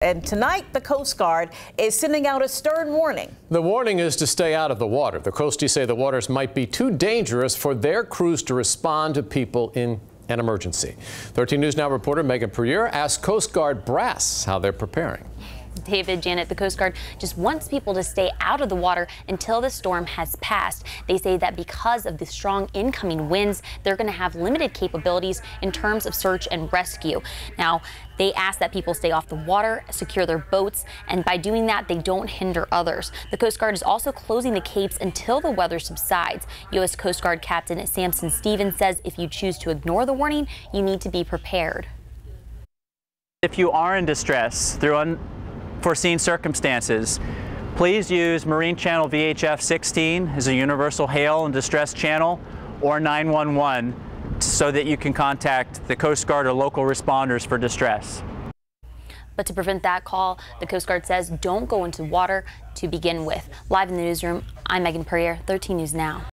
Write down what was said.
And tonight, the Coast Guard is sending out a stern warning. The warning is to stay out of the water. The Coasties say the waters might be too dangerous for their crews to respond to people in an emergency. 13 News Now reporter Megan Puryear asked Coast Guard brass how they're preparing. David, Janet, the Coast Guard just wants people to stay out of the water until the storm has passed. They say that because of the strong incoming winds, they're going to have limited capabilities in terms of search and rescue. Now, they ask that people stay off the water, secure their boats, and by doing that, they don't hinder others. The Coast Guard is also closing the capes until the weather subsides. U.S. Coast Guard Captain Samson Stevens says if you choose to ignore the warning, you need to be prepared. If you are in distress through unforeseen circumstances, please use Marine Channel VHF 16 as a universal hail and distress channel, or 911 so that you can contact the Coast Guard or local responders for distress. But to prevent that call, the Coast Guard says don't go into water to begin with. Live in the newsroom, I'm Megan Puryear, 13 News Now.